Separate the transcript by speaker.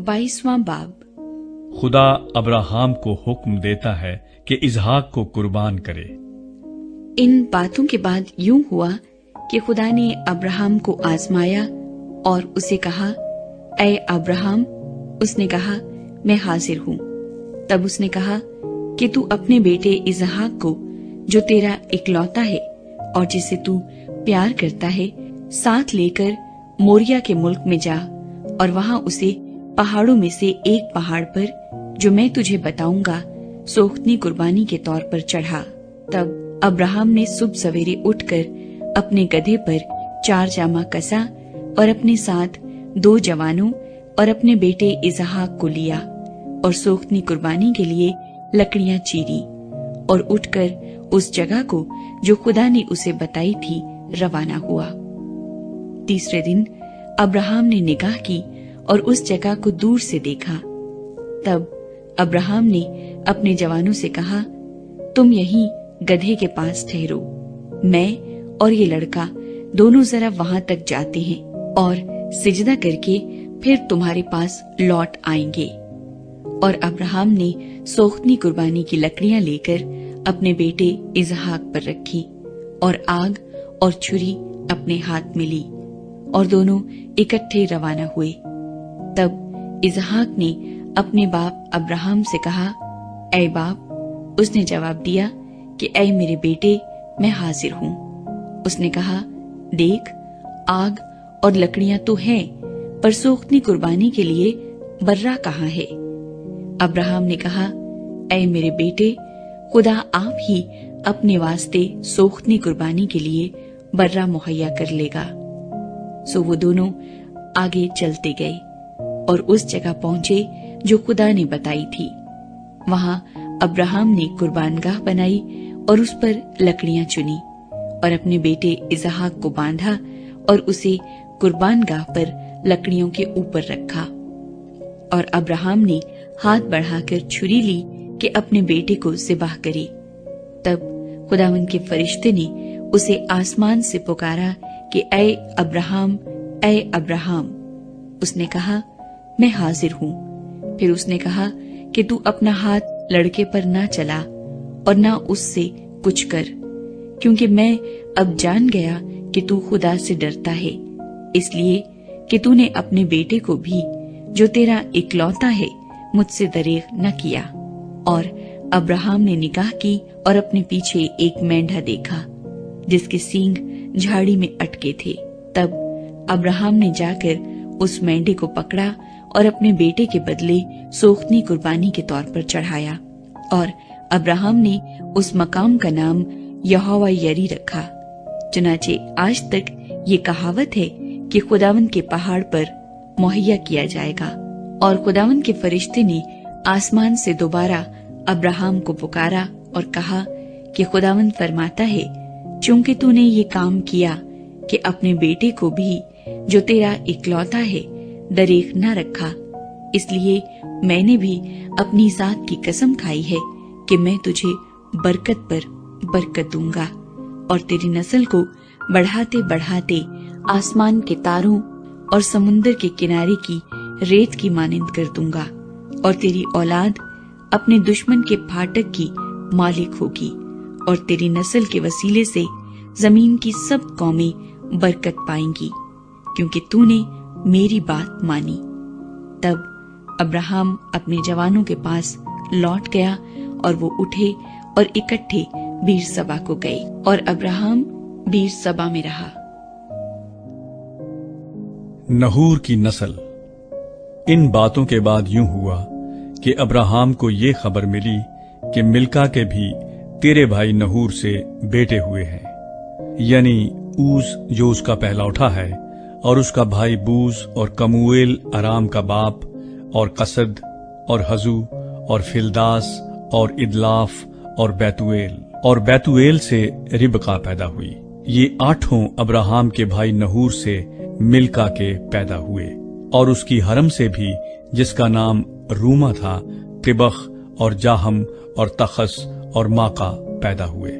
Speaker 1: 22वां बाब।
Speaker 2: खुदा अब्राहम को हुक्म देता है कि इसहाक को कुर्बान करे।
Speaker 1: इन बातों के बाद यूं हुआ कि खुदा ने अब्राहम को आजमाया और उसे कहा, ऐ अब्राहम। उसने कहा, मैं हाजिर हूँ। तब उसने कहा कि तू अपने बेटे इसहाक को, जो तेरा इकलौता है और जिसे तू प्यार करता है, साथ लेकर मोरिया के मुल्क में जा और वहां उसे पहाड़ों में से एक पहाड़ पर, जो मैं तुझे बताऊंगा, सोख्तनी कुर्बानी के तौर पर चढ़ा। तब अब्राहम ने सुबह सवेरे उठकर अपने गधे पर 4 जामा कसा और अपने साथ 2 जवानों और अपने बेटे इसहाक को लिया और सोख्तनी कुर्बानी के लिए लकड़ियां चीरी और उठकर उस जगह को जो खुदा ने उसे बताई थी रवाना हुआ। तीसरे दिन अब्राहम ने निगाह की और उस जगह को दूर से देखा। तब अब्राहम ने अपने जवानों से कहा, तुम यहीं गधे के पास ठहरो, मैं और ये लड़का दोनों जरा वहां तक जाते हैं और सिजदा करके फिर तुम्हारे पास लौट आएंगे। और अब्राहम ने सोख्तनी कुर्बानी की लकड़ियां लेकर अपने बेटे इसहाक पर रखी और आग और छुरी अपने हाथ में ली और दोनों इकट्ठे रवाना हुए। तब इसहाक ने अपने बाप अब्राहम से कहा, ऐ बाप। उसने जवाब दिया कि ऐ मेरे बेटे, मैं हाजिर हूँ। उसने कहा, देख, आग और लकड़ियां तो हैं, पर सोख्तनी कुर्बानी के लिए बर्रा कहाँ है? अब्राहम ने कहा, ऐ मेरे बेटे, खुदा आप ही अपने वास्ते सोख्तनी कुर्बानी के लिए बर्रा मुहैया कर लेगा। सो वो दोनों आगे चलते गए और उस जगह पहुंचे जो खुदा ने बताई थी। वहां अब्राहम ने कुर्बानगाह बनाई और उस पर लकड़ियां चुनी और अपने बेटे इसहाक को बांधा और उसे कुर्बानगाह पर लकड़ियों के ऊपर रखा। और अब्राहम ने हाथ बढ़ाकर छुरी ली कि अपने बेटे को ज़िबाह करे। तब खुदावंद के फरिश्ते ने उसे आसमान से पुकारा कि ऐ अब्राहम, ऐ अब्राहम। उसने कहा, मैं हाजिर हूँ। फिर उसने कहा कि तू अपना हाथ लड़के पर ना चला और ना उससे कुछ कर, क्योंकि मैं अब जान गया कि तू खुदा से डरता है, इसलिए कि तूने अपने बेटे को भी, जो तेरा इकलौता है, मुझसे दरेग न किया। और अब्राहम ने निगाह की और अपने पीछे एक मेंढा देखा जिसके सींग झाड़ी में अटके थे। तब अब्राहम ने जाकर उस मेंढे को पकड़ा और अपने बेटे के बदले सोख्तनी कुर्बानी के तौर पर चढ़ाया। और अब्राहम ने उस मकाम का नाम यहोवा यरी रखा। चुनाचे आज तक ये कहावत है कि खुदावंद के पहाड़ पर मुहैया किया जाएगा। और खुदावंद के फरिश्ते ने आसमान से दोबारा अब्राहम को पुकारा और कहा कि खुदावंद फरमाता है, चूंकि तूने ये काम किया कि अपने बेटे को भी, जो तेरा इकलौता है, दरेग न रखा, इसलिए मैंने भी अपनी जात की कसम खाई है कि मैं तुझे बरकत पर बरकत दूंगा और तेरी नस्ल को बढ़ाते बढ़ाते आसमान के तारों और समुन्दर के किनारे की रेत की मानिंद कर दूंगा। और तेरी औलाद अपने दुश्मन के फाटक की मालिक होगी और तेरी नस्ल के वसीले से जमीन की सब कौमें बरकत पाएंगी, क्योंकि तूने मेरी बात मानी। तब अब्राहम अपने जवानों के पास लौट गया और वो उठे और इकट्ठे बीर सबा को गए और अब्राहम बीर सबा में रहा।
Speaker 2: नहूर की नस्ल। इन बातों के बाद यूं हुआ कि अब्राहम को ये खबर मिली कि मिल्का के भी तेरे भाई नहूर से बेटे हुए हैं, यानी ऊस जो उसका पहला उठा है, और उसका भाई बूज और कमूएल अराम का बाप, और कसद और हजू और फिलदास और इदलाफ और बैतुएल से रिबका पैदा हुई। ये 8 अब्राहम के भाई नहूर से मिल्का के पैदा हुए। और उसकी हरम से भी, जिसका नाम रूमा था, तिबख और जाहम और तखस और माका पैदा हुए।